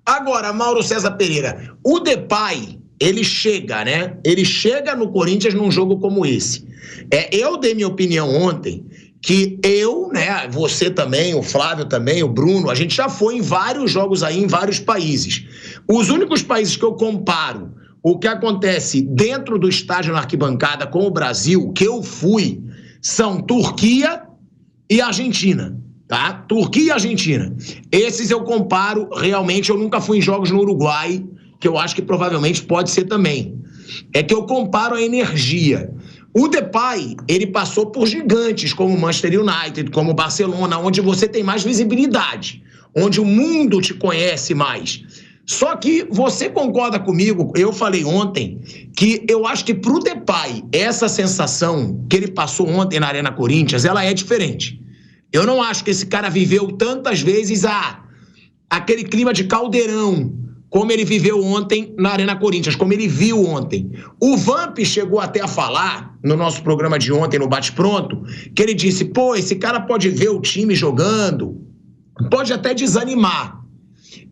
Agora, Mauro César Pereira, o Depay, ele chega, né? Ele chega no Corinthians num jogo como esse. Eu dei minha opinião ontem, que eu, né, você também, o Flávio também, o Bruno, a gente já foi em vários jogos aí, em vários países. Os únicos países que eu comparo o que acontece dentro do estádio na arquibancada com o Brasil, que eu fui, são Turquia e Argentina. Tá? Turquia e Argentina. Esses eu comparo, realmente, eu nunca fui em jogos no Uruguai, que eu acho que provavelmente pode ser também. É que eu comparo a energia. O Depay, ele passou por gigantes como o Manchester United, como o Barcelona, onde você tem mais visibilidade, onde o mundo te conhece mais. Só que você concorda comigo, eu falei ontem, que eu acho que pro Depay, essa sensação que ele passou ontem na Arena Corinthians, ela é diferente. Eu não acho que esse cara viveu tantas vezes aquele clima de caldeirão, como ele viveu ontem na Arena Corinthians, como ele viu ontem. O Vamp chegou até a falar, no nosso programa de ontem, no Bate Pronto, que ele disse, pô, esse cara pode ver o time jogando, pode até desanimar.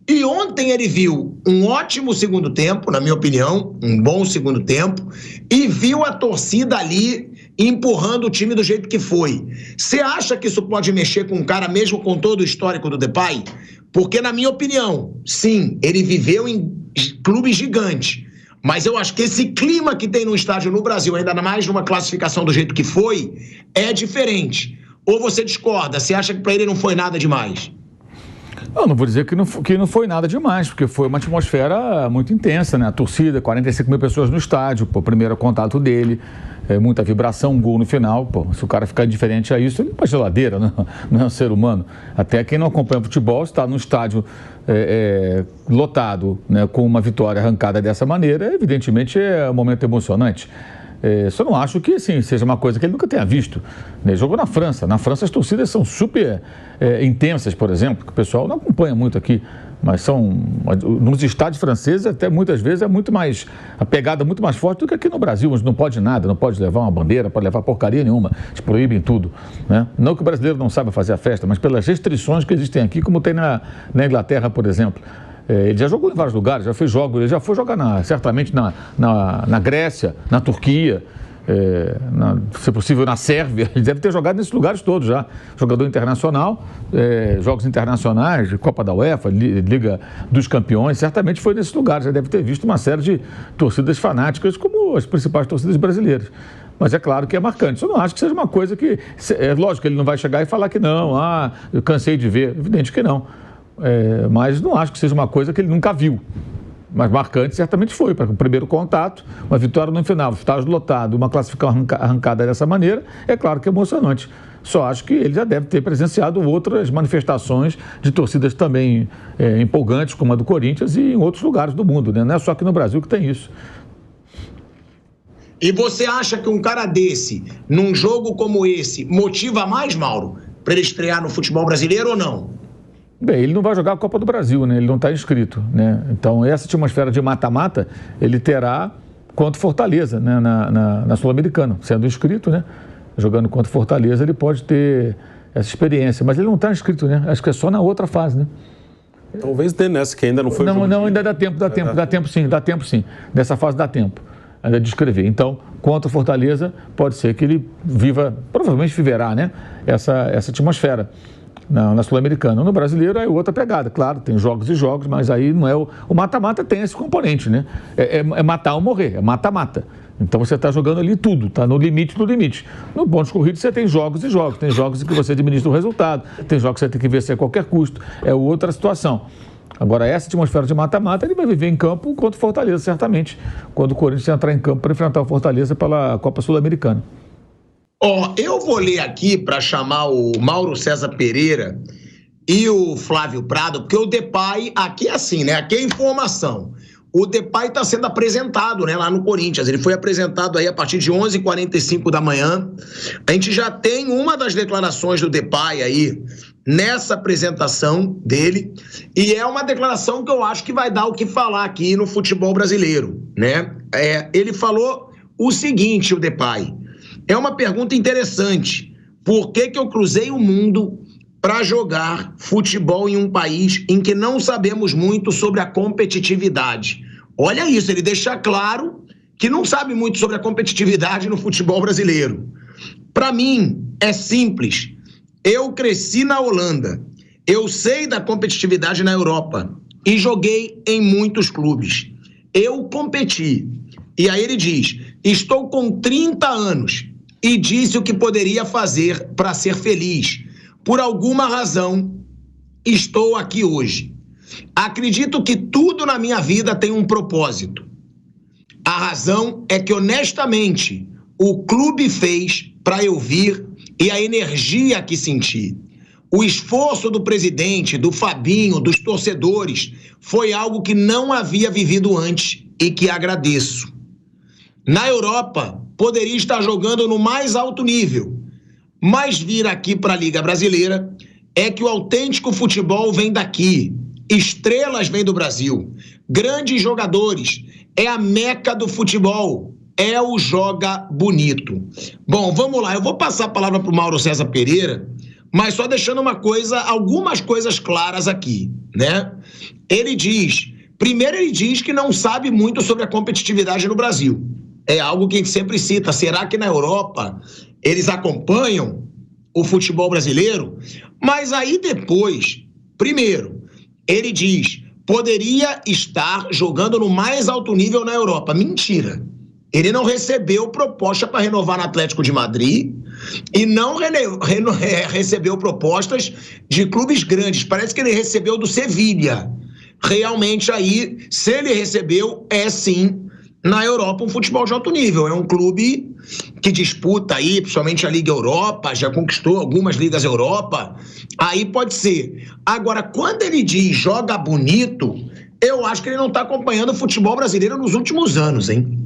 E ontem ele viu um ótimo segundo tempo, na minha opinião, um bom segundo tempo, e viu a torcida ali empurrando o time do jeito que foi. Você acha que isso pode mexer com o cara mesmo com todo o histórico do Depay? Porque, na minha opinião, sim, ele viveu em clubes gigantes, mas eu acho que esse clima que tem no estádio no Brasil, ainda mais numa classificação do jeito que foi, é diferente. Ou você discorda? Você acha que para ele não foi nada demais? Eu não vou dizer que não foi nada demais, porque foi uma atmosfera muito intensa, né? A torcida, 45 mil pessoas no estádio, o primeiro contato dele, muita vibração, um gol no final. Pô, se o cara ficar indiferente a isso, ele é uma geladeira, não é um ser humano. Até quem não acompanha futebol, está no estádio lotado, né, com uma vitória arrancada dessa maneira, evidentemente é um momento emocionante. Só não acho que assim, seja uma coisa que ele nunca tenha visto. Ele jogou na França. Na França as torcidas são super intensas, por exemplo, que o pessoal não acompanha muito aqui, mas são, nos estádios franceses até muitas vezes é muito mais, a pegada é muito mais forte do que aqui no Brasil, onde não pode nada, não pode levar uma bandeira, pode levar porcaria nenhuma, eles proíbem tudo, né? Não que o brasileiro não saiba fazer a festa, mas pelas restrições que existem aqui, como tem na Inglaterra, por exemplo. Ele já jogou em vários lugares, já fez jogos, ele já foi jogar certamente na Grécia, na Turquia, se possível na Sérvia, ele deve ter jogado nesses lugares todos já. Jogador internacional, jogos internacionais, Copa da UEFA, Liga dos Campeões, certamente foi nesses lugares, já deve ter visto uma série de torcidas fanáticas, como as principais torcidas brasileiras. Mas é claro que é marcante. Eu não acho que seja uma coisa que... É lógico que ele não vai chegar e falar que não, eu cansei de ver. Evidente que não. Mas não acho que seja uma coisa que ele nunca viu. Mas marcante certamente foi, para o primeiro contato, uma vitória no final, estádio lotado, uma classificação arrancada dessa maneira, é claro que é emocionante. Só acho que ele já deve ter presenciado outras manifestações de torcidas também empolgantes, como a do Corinthians, e em outros lugares do mundo, né? Não é só aqui no Brasil que tem isso. E você acha que um cara desse, num jogo como esse, motiva mais, Mauro, para ele estrear no futebol brasileiro ou não? Bem, ele não vai jogar a Copa do Brasil, né? Ele não está inscrito, né? Então, essa atmosfera de mata-mata, ele terá contra Fortaleza, né? na Sul-Americana, sendo inscrito, né? Jogando contra Fortaleza, ele pode ter essa experiência, mas ele não está inscrito, né? Acho que é só na outra fase, né? Talvez dê nessa, que ainda não foi... Não, ainda dá tempo sim. Dessa fase dá tempo ainda de escrever. Então, contra Fortaleza, pode ser que ele provavelmente viverá, né? Essa atmosfera. Na Sul-Americana. No brasileiro é outra pegada, claro, tem jogos e jogos, mas aí não é o mata-mata tem esse componente, né? É matar ou morrer, é mata-mata. Então você está jogando ali tudo, está no limite do limite. No pontos corridos você tem jogos e jogos, tem jogos em que você administra o resultado, tem jogos que você tem que vencer a qualquer custo, é outra situação. Agora, essa atmosfera de mata-mata, ele vai viver em campo contra o Fortaleza, certamente, quando o Corinthians entrar em campo para enfrentar o Fortaleza pela Copa Sul-Americana. Eu vou ler aqui para chamar o Mauro César Pereira e o Flávio Prado, porque o Depay, aqui é assim, né? Aqui é informação. O Depay está sendo apresentado, né, lá no Corinthians. Ele foi apresentado aí a partir de 11h45 da manhã. A gente já tem uma das declarações do Depay aí nessa apresentação dele. E é uma declaração que eu acho que vai dar o que falar aqui no futebol brasileiro, né? Ele falou o seguinte, o Depay. É uma pergunta interessante. Por que eu cruzei o mundo para jogar futebol em um país em que não sabemos muito sobre a competitividade. Olha isso, ele deixa claro que não sabe muito sobre a competitividade no futebol brasileiro. Para mim, é simples. Eu cresci na Holanda, eu sei da competitividade na Europa e joguei em muitos clubes. Eu competi. E aí ele diz, estou com 30 anos e disse o que poderia fazer para ser feliz. Por alguma razão, estou aqui hoje. Acredito que tudo na minha vida tem um propósito. A razão é que, honestamente, o clube fez para eu vir e a energia que senti. O esforço do presidente, do Fabinho, dos torcedores, foi algo que não havia vivido antes e que agradeço. Na Europa, poderia estar jogando no mais alto nível, mas vir aqui para a Liga Brasileira é que o autêntico futebol vem daqui, estrelas vêm do Brasil, grandes jogadores, é a meca do futebol, é o joga bonito. Bom, vamos lá, eu vou passar a palavra para o Mauro César Pereira, mas só deixando algumas coisas claras aqui, né? Ele diz que não sabe muito sobre a competitividade no Brasil. É algo que a gente sempre cita. Será que na Europa eles acompanham o futebol brasileiro? Mas aí depois, primeiro, ele diz, poderia estar jogando no mais alto nível na Europa. Mentira. Ele não recebeu proposta para renovar no Atlético de Madrid e não recebeu propostas de clubes grandes. Parece que ele recebeu do Sevilha. Realmente aí, se ele recebeu, é sim, na Europa, um futebol de alto nível. É um clube que disputa aí, principalmente a Liga Europa, já conquistou algumas Ligas Europa. Aí pode ser. Agora, quando ele diz joga bonito, eu acho que ele não está acompanhando o futebol brasileiro nos últimos anos, hein?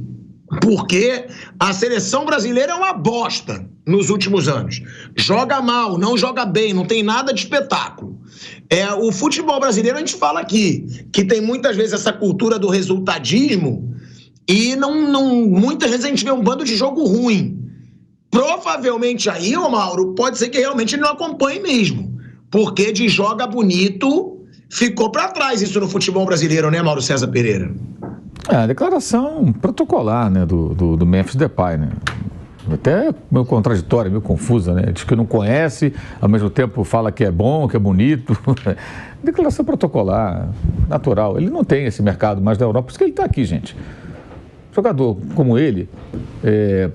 Porque a seleção brasileira é uma bosta nos últimos anos. Joga mal, não joga bem, não tem nada de espetáculo. O futebol brasileiro, a gente fala aqui, que tem muitas vezes essa cultura do resultadismo e muitas vezes a gente vê um bando de jogo ruim. Provavelmente aí, ô Mauro, pode ser que realmente ele não acompanhe mesmo. Porque de joga bonito ficou para trás isso no futebol brasileiro, né, Mauro César Pereira? A declaração protocolar, né, do Memphis Depay, né? Até meio contraditória, meio confusa, né? Diz que não conhece, ao mesmo tempo fala que é bom, que é bonito. Declaração protocolar, natural. Ele não tem esse mercado mais da Europa, por isso que ele está aqui, gente. Jogador como ele,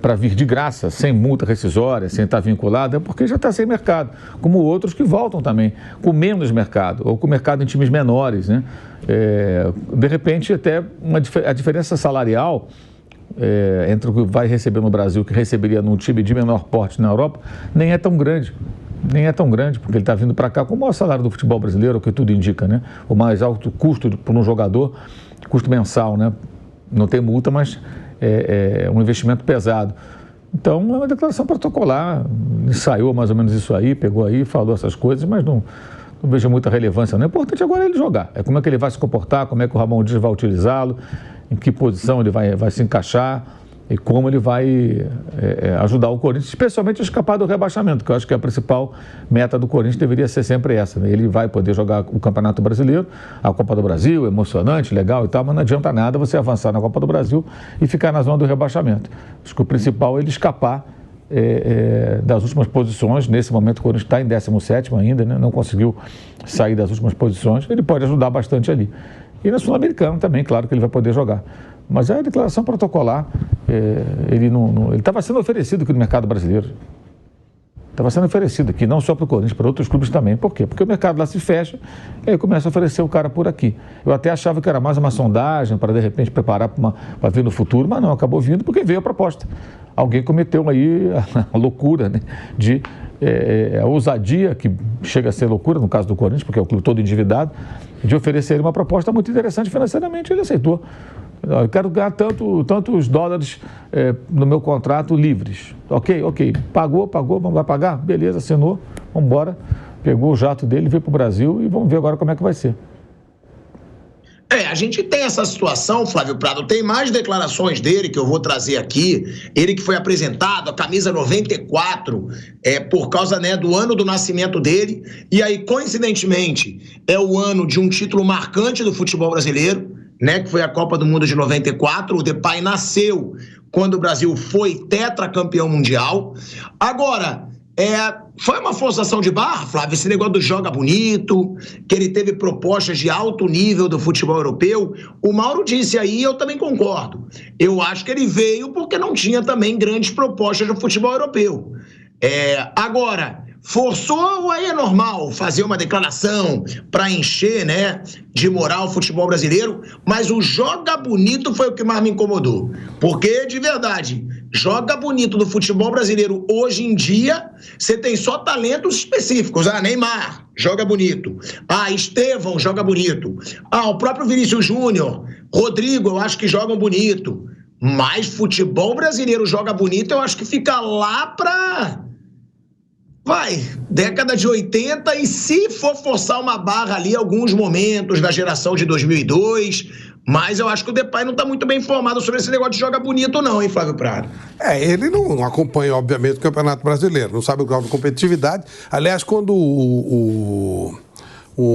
para vir de graça, sem multa rescisória, sem estar vinculado, é porque já está sem mercado. Como outros que voltam também, com menos mercado, ou com mercado em times menores, né? De repente, até a diferença salarial entre o que vai receber no Brasil e o que receberia num time de menor porte na Europa, nem é tão grande. Nem é tão grande, porque ele está vindo para cá com o maior salário do futebol brasileiro, o que tudo indica, né? O mais alto custo para um jogador, custo mensal, né? Não tem multa, mas é um investimento pesado. Então, é uma declaração protocolar, ensaiou mais ou menos isso aí, pegou aí, falou essas coisas, mas não vejo muita relevância. Não é importante agora ele jogar. É como é que ele vai se comportar, como é que o Ramon Dias vai utilizá-lo, em que posição ele vai se encaixar e como ele vai ajudar o Corinthians, especialmente a escapar do rebaixamento, que eu acho que a principal meta do Corinthians deveria ser sempre essa, né? Ele vai poder jogar o Campeonato Brasileiro, a Copa do Brasil, emocionante, legal e tal, mas não adianta nada você avançar na Copa do Brasil e ficar na zona do rebaixamento. Acho que o principal é ele escapar das últimas posições. Nesse momento o Corinthians está em 17º ainda, né? Não conseguiu sair das últimas posições, ele pode ajudar bastante ali. E na Sul-Americana também, claro que ele vai poder jogar. Mas é a declaração protocolar, ele estava sendo oferecido aqui no mercado brasileiro. Estava sendo oferecido aqui, não só para o Corinthians, para outros clubes também. Por quê? Porque o mercado lá se fecha e aí começa a oferecer o cara por aqui. Eu até achava que era mais uma sondagem para, de repente, preparar para vir no futuro, mas não, acabou vindo porque veio a proposta. Alguém cometeu aí a loucura, né, a ousadia, que chega a ser loucura, no caso do Corinthians, porque é o clube todo endividado, de oferecer uma proposta muito interessante financeiramente. Ele aceitou. Eu quero ganhar tantos dólares no meu contrato livres. Ok. Pagou, vai pagar? Beleza, assinou, vamos embora. Pegou o jato dele, veio para o Brasil e vamos ver agora como é que vai ser. A gente tem essa situação, Flávio Prado, tem mais declarações dele que eu vou trazer aqui, ele que foi apresentado, a camisa 94, por causa, né, do ano do nascimento dele, e aí, coincidentemente, é o ano de um título marcante do futebol brasileiro, né, que foi a Copa do Mundo de 94, o Depay nasceu quando o Brasil foi tetracampeão mundial. Agora, foi uma forçação de barra, Flávio, esse negócio do joga bonito, que ele teve propostas de alto nível do futebol europeu. O Mauro disse aí, eu também concordo. Eu acho que ele veio porque não tinha também grandes propostas do futebol europeu. Agora, forçou ou aí é normal fazer uma declaração para encher, né, de moral o futebol brasileiro, mas o joga bonito foi o que mais me incomodou. Porque, de verdade, joga bonito do futebol brasileiro hoje em dia, você tem só talentos específicos. Neymar, joga bonito. Estevão, joga bonito. O próprio Vinícius Júnior, Rodrigo, eu acho que jogam bonito. Mas futebol brasileiro joga bonito, eu acho que fica lá pra... década de 80, e se for forçar uma barra ali, alguns momentos da geração de 2002, mas eu acho que o Depay não está muito bem informado sobre esse negócio de joga bonito não, hein, Flávio Prado? Ele não acompanha, obviamente, o Campeonato Brasileiro, não sabe o grau de competitividade. Aliás, quando o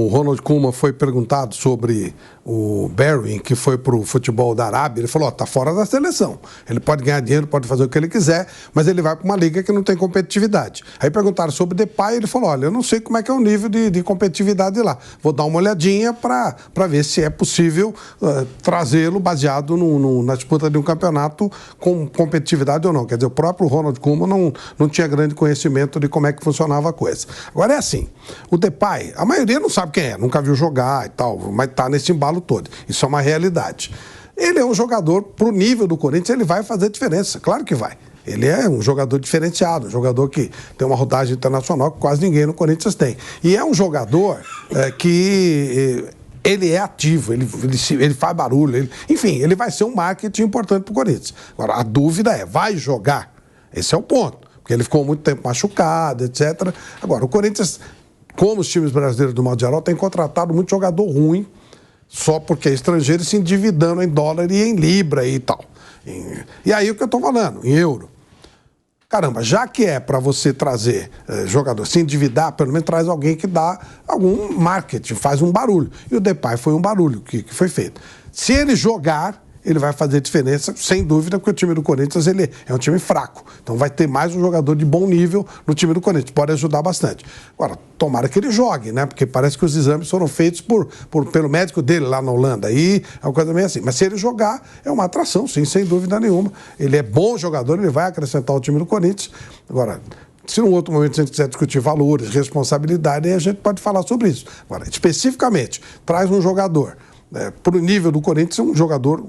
Ronald Koeman foi perguntado sobre o Berwin, que foi para o futebol da Arábia, ele falou, tá fora da seleção. Ele pode ganhar dinheiro, pode fazer o que ele quiser, mas ele vai para uma liga que não tem competitividade. Aí perguntaram sobre o Depay, ele falou, olha, eu não sei como é que é o nível de competitividade lá. Vou dar uma olhadinha para ver se é possível trazê-lo baseado na disputa de um campeonato com competitividade ou não. Quer dizer, o próprio Ronald Koeman não tinha grande conhecimento de como é que funcionava a coisa. Agora é assim, o Depay, a maioria não sabe quem é, nunca viu jogar e tal, mas tá nesse embalo todo. Isso é uma realidade. Ele é um jogador, pro nível do Corinthians, ele vai fazer diferença, claro que vai. Ele é um jogador diferenciado, um jogador que tem uma rodagem internacional que quase ninguém no Corinthians tem. E é um jogador que... ele é ativo, ele faz barulho, enfim, ele vai ser um marketing importante pro Corinthians. Agora, a dúvida é, vai jogar? Esse é o ponto, porque ele ficou muito tempo machucado, etc. Agora, o Corinthians, como os times brasileiros do modo geral, tem contratado muito jogador ruim, só porque é estrangeiro, se endividando em dólar e em libra e tal. E aí o que eu estou falando, em euro. Caramba, já que é para você trazer jogador, se endividar, pelo menos traz alguém que dá algum marketing, faz um barulho. E o Depay foi um barulho que foi feito. Se ele jogar, ele vai fazer diferença, sem dúvida, porque o time do Corinthians ele é um time fraco. Então vai ter mais um jogador de bom nível no time do Corinthians, pode ajudar bastante. Agora, tomara que ele jogue, né? Porque parece que os exames foram feitos pelo médico dele lá na Holanda. Aí é uma coisa meio assim. Mas se ele jogar, é uma atração, sim, sem dúvida nenhuma. Ele é bom jogador, ele vai acrescentar o time do Corinthians. Agora, se num outro momento a gente quiser discutir valores, responsabilidade, aí a gente pode falar sobre isso. Agora, especificamente, traz um jogador para o nível do Corinthians, um jogador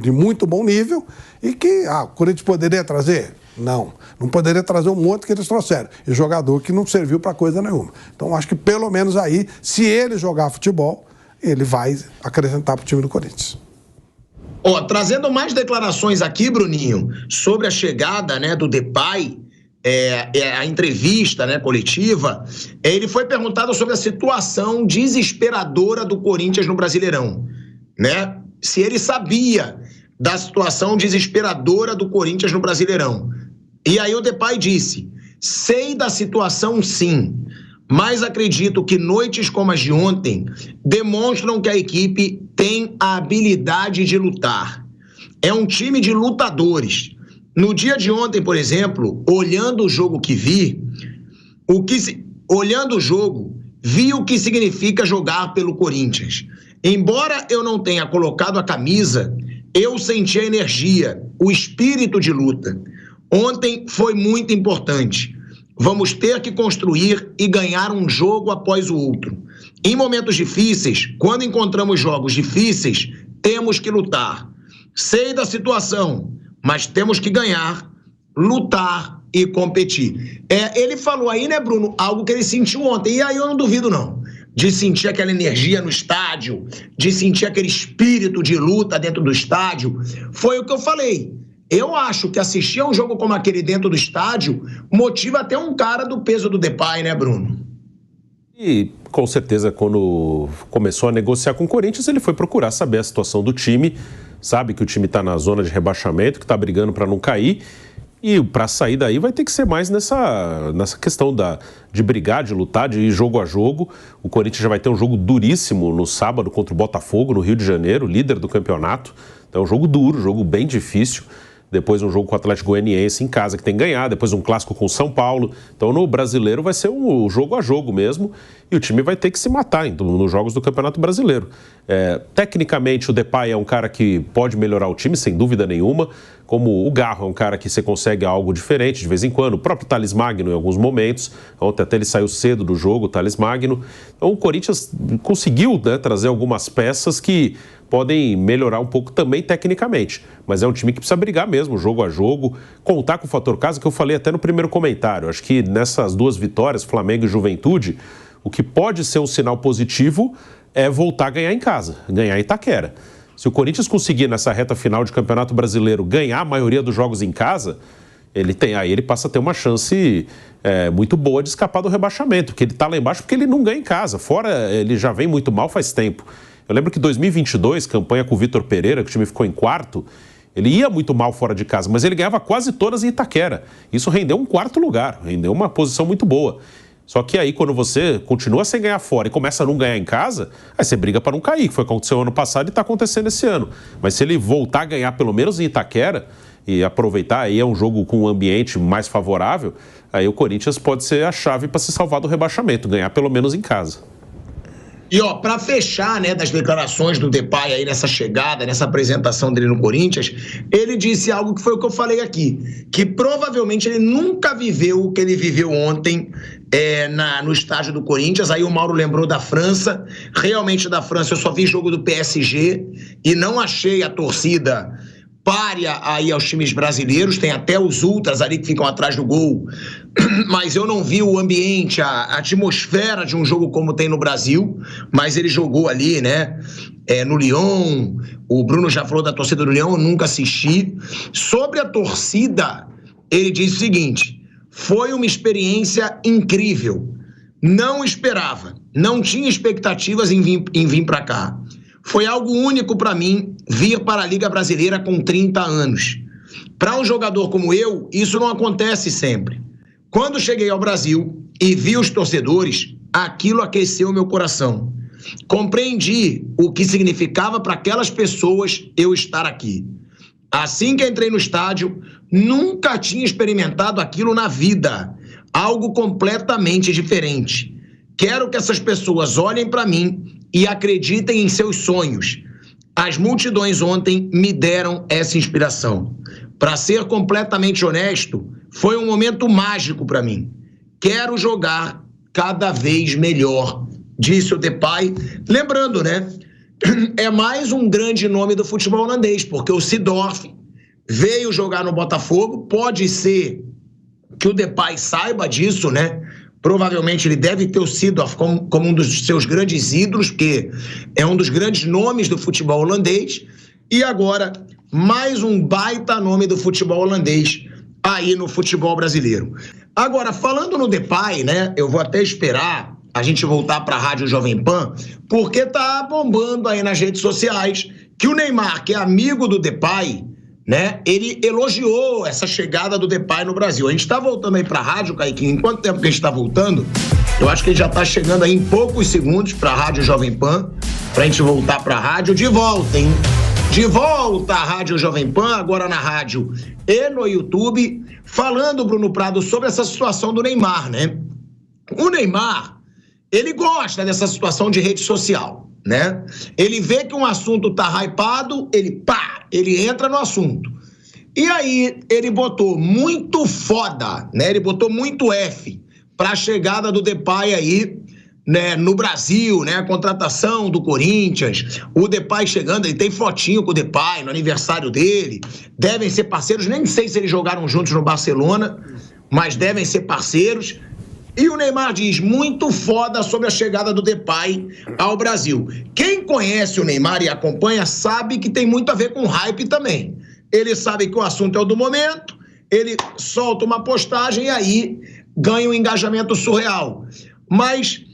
de muito bom nível e que o Corinthians poderia trazer? Não poderia trazer um monte que eles trouxeram. E jogador que não serviu para coisa nenhuma. Então, acho que pelo menos aí, se ele jogar futebol, ele vai acrescentar para o time do Corinthians. Trazendo mais declarações aqui, Bruninho, sobre a chegada, né, do Depay, a entrevista, né, coletiva, ele foi perguntado sobre a situação desesperadora do Corinthians no Brasileirão, né? Se ele sabia da situação desesperadora do Corinthians no Brasileirão. E aí o Depay disse, sei da situação sim, mas acredito que noites como as de ontem demonstram que a equipe tem a habilidade de lutar. É um time de lutadores. No dia de ontem, por exemplo, olhando o jogo que vi, olhando o jogo, vi o que significa jogar pelo Corinthians. Embora eu não tenha colocado a camisa, eu senti a energia, o espírito de luta. Ontem foi muito importante. Vamos ter que construir e ganhar um jogo após o outro. Em momentos difíceis, quando encontramos jogos difíceis, temos que lutar. Sei da situação, mas temos que ganhar, lutar e competir. Ele falou aí, né, Bruno, algo que ele sentiu ontem. E aí eu não duvido, não. De sentir aquela energia no estádio, de sentir aquele espírito de luta dentro do estádio. Foi o que eu falei. Eu acho que assistir a um jogo como aquele dentro do estádio motiva até um cara do peso do Depay, né, Bruno? E com certeza, quando começou a negociar com o Corinthians, ele foi procurar saber a situação do time, sabe que o time está na zona de rebaixamento, que está brigando para não cair, e para sair daí vai ter que ser mais nessa questão de brigar, de lutar, de ir jogo a jogo. O Corinthians já vai ter um jogo duríssimo no sábado contra o Botafogo, no Rio de Janeiro, líder do campeonato. Então é um jogo duro, um jogo bem difícil. Depois um jogo com o Atlético Goianiense em casa, que tem que ganhar. Depois um clássico com o São Paulo. Então no Brasileiro vai ser um jogo a jogo mesmo. E o time vai ter que se matar nos jogos do Campeonato Brasileiro. Tecnicamente o Depay é um cara que pode melhorar o time, sem dúvida nenhuma. Como o Garro é um cara que você consegue algo diferente de vez em quando. O próprio Thales Magno em alguns momentos. Ontem até ele saiu cedo do jogo, o Thales Magno. Então o Corinthians conseguiu, né, trazer algumas peças que podem melhorar um pouco também tecnicamente. Mas é um time que precisa brigar mesmo, jogo a jogo, contar com o fator casa, que eu falei até no primeiro comentário. Acho que nessas duas vitórias, Flamengo e Juventude, o que pode ser um sinal positivo é voltar a ganhar em casa, ganhar em Itaquera. Se o Corinthians conseguir, nessa reta final de Campeonato Brasileiro, ganhar a maioria dos jogos em casa, ele passa a ter uma chance muito boa de escapar do rebaixamento, porque ele está lá embaixo porque ele não ganha em casa. Fora, ele já vem muito mal faz tempo. Eu lembro que em 2022, campanha com o Vitor Pereira, que o time ficou em quarto, ele ia muito mal fora de casa, mas ele ganhava quase todas em Itaquera. Isso rendeu um quarto lugar, rendeu uma posição muito boa. Só que aí, quando você continua sem ganhar fora e começa a não ganhar em casa, aí você briga para não cair, que foi o que aconteceu ano passado e está acontecendo esse ano. Mas se ele voltar a ganhar pelo menos em Itaquera e aproveitar, aí é um jogo com um ambiente mais favorável, aí o Corinthians pode ser a chave para se salvar do rebaixamento, ganhar pelo menos em casa. E ó, para fechar, né, das declarações do Depay aí nessa chegada, nessa apresentação dele no Corinthians, ele disse algo que foi o que eu falei aqui, que provavelmente ele nunca viveu o que ele viveu ontem no estádio do Corinthians. Aí o Mauro lembrou da França. Realmente da França eu só vi jogo do PSG e não achei a torcida párea aí aos times brasileiros, tem até os ultras ali que ficam atrás do gol, mas eu não vi o ambiente, a atmosfera de um jogo como tem no Brasil, mas ele jogou ali, né, no Lyon. O Bruno já falou da torcida do Lyon, eu nunca assisti. Sobre a torcida, ele disse o seguinte: foi uma experiência incrível, não esperava, não tinha expectativas em vir para cá. Foi algo único para mim vir para a Liga Brasileira com 30 anos. Para um jogador como eu, isso não acontece sempre. Quando cheguei ao Brasil e vi os torcedores, aquilo aqueceu meu coração. Compreendi o que significava para aquelas pessoas eu estar aqui. Assim que entrei no estádio, nunca tinha experimentado aquilo na vida. Algo completamente diferente. Quero que essas pessoas olhem para mim e acreditem em seus sonhos. As multidões ontem me deram essa inspiração. Para ser completamente honesto, foi um momento mágico para mim. Quero jogar cada vez melhor, disse o Depay. Lembrando, né? É mais um grande nome do futebol holandês, porque o Seedorf veio jogar no Botafogo. Pode ser que o Depay saiba disso, né? Provavelmente ele deve ter o Seedorf como um dos seus grandes ídolos, porque é um dos grandes nomes do futebol holandês. E agora, mais um baita nome do futebol holandês aí no futebol brasileiro. Agora, falando no Depay, né? Eu vou até esperar a gente voltar para a Rádio Jovem Pan, porque tá bombando aí nas redes sociais que o Neymar, que é amigo do Depay, né, ele elogiou essa chegada do Depay no Brasil. A gente está voltando aí para a rádio, Kaique. Em quanto tempo que a gente está voltando? Eu acho que a gente já está chegando aí em poucos segundos para a Rádio Jovem Pan, para a gente voltar para a rádio. De volta, hein? De volta à Rádio Jovem Pan, agora na rádio e no YouTube, falando, Bruno Prado, sobre essa situação do Neymar, né? O Neymar, ele gosta dessa situação de rede social, né? Ele vê que um assunto tá hypado, ele entra no assunto. E aí ele botou muito foda, né? Ele botou muito F para a chegada do Depay aí, né, no Brasil, né? A contratação do Corinthians, o Depay chegando, ele tem fotinho com o Depay no aniversário dele. Devem ser parceiros, nem sei se eles jogaram juntos no Barcelona, mas devem ser parceiros. E o Neymar diz muito foda sobre a chegada do Depay ao Brasil. Quem conhece o Neymar e acompanha sabe que tem muito a ver com hype também. Ele sabe que o assunto é o do momento, ele solta uma postagem e aí ganha um engajamento surreal. Mas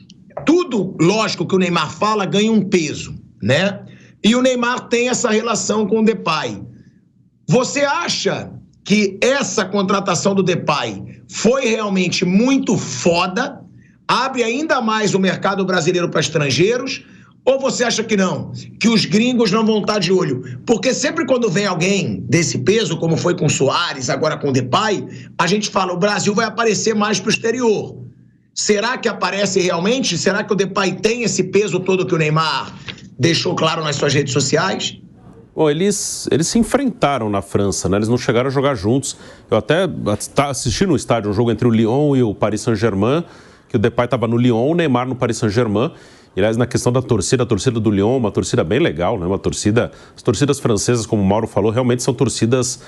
tudo, lógico, que o Neymar fala ganha um peso, né? E o Neymar tem essa relação com o Depay. Você acha que essa contratação do Depay foi realmente muito foda, abre ainda mais o mercado brasileiro para estrangeiros, ou você acha que não? Que os gringos não vão estar de olho? Porque sempre quando vem alguém desse peso, como foi com o Suárez, agora com o Depay, a gente fala, o Brasil vai aparecer mais para o exterior. Será que aparece realmente? Será que o Depay tem esse peso todo que o Neymar deixou claro nas suas redes sociais? Bom, eles se enfrentaram na França, né? Eles não chegaram a jogar juntos. Eu até assisti no estádio um jogo entre o Lyon e o Paris Saint-Germain, que o Depay estava no Lyon, o Neymar no Paris Saint-Germain. E, aliás, na questão da torcida, a torcida do Lyon é uma torcida bem legal, né? As torcidas francesas, como o Mauro falou, realmente são torcidas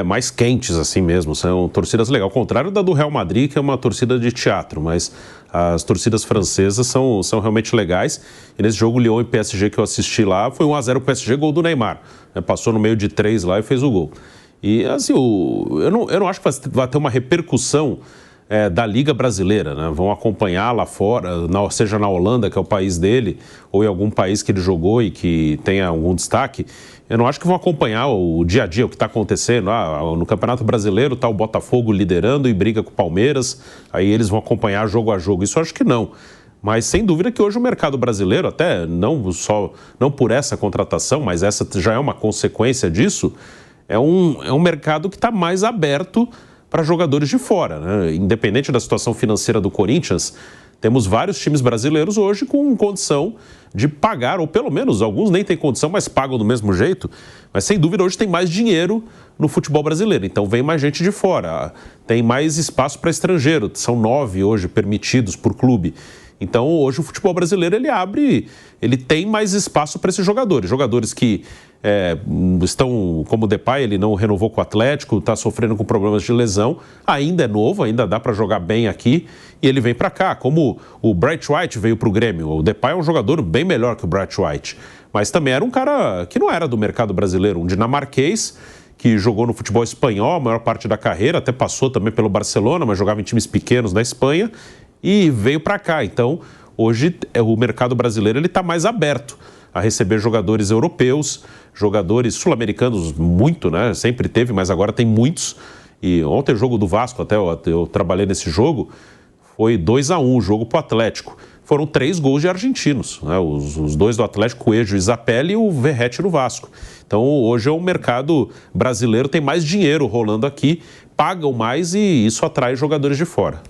mais quentes, assim mesmo. São torcidas legais. Ao contrário da do Real Madrid, que é uma torcida de teatro, mas as torcidas francesas são realmente legais. E nesse jogo, Lyon e PSG que eu assisti lá, foi 1-0 o PSG, gol do Neymar. Passou no meio de 3 lá e fez o gol. E, assim, eu não acho que vai ter uma repercussão da Liga Brasileira, né? Vão acompanhar lá fora, seja na Holanda, que é o país dele, ou em algum país que ele jogou e que tenha algum destaque. Eu não acho que vão acompanhar o dia a dia, o que está acontecendo. No Campeonato Brasileiro está o Botafogo liderando e briga com o Palmeiras, aí eles vão acompanhar jogo a jogo. Isso eu acho que não. Mas sem dúvida que hoje o mercado brasileiro, até não por essa contratação, mas essa já é uma consequência disso, é um mercado que está mais aberto para jogadores de fora, né? Independente da situação financeira do Corinthians, temos vários times brasileiros hoje com condição de pagar, ou pelo menos alguns nem têm condição, mas pagam do mesmo jeito. Mas sem dúvida hoje tem mais dinheiro no futebol brasileiro, então vem mais gente de fora, tem mais espaço para estrangeiro, são 9 hoje permitidos por clube. Então hoje o futebol brasileiro ele tem mais espaço para esses jogadores que estão, como o Depay, ele não renovou com o Atlético, está sofrendo com problemas de lesão, ainda é novo, ainda dá para jogar bem aqui, e ele vem para cá, como o Bright White veio para o Grêmio. O Depay é um jogador bem melhor que o Bright White, mas também era um cara que não era do mercado brasileiro, um dinamarquês que jogou no futebol espanhol a maior parte da carreira, até passou também pelo Barcelona, mas jogava em times pequenos na Espanha, e veio para cá. Então, hoje o mercado brasileiro está mais aberto a receber jogadores europeus, jogadores sul-americanos, muito, né? Sempre teve, mas agora tem muitos. E ontem o jogo do Vasco, até eu trabalhei nesse jogo, foi 2-1 o jogo para o Atlético. Foram 3 gols de argentinos, né? Os 2 do Atlético, Coelho e Zapelli, e o Verratti no Vasco. Então hoje o mercado brasileiro tem mais dinheiro rolando aqui, pagam mais e isso atrai jogadores de fora.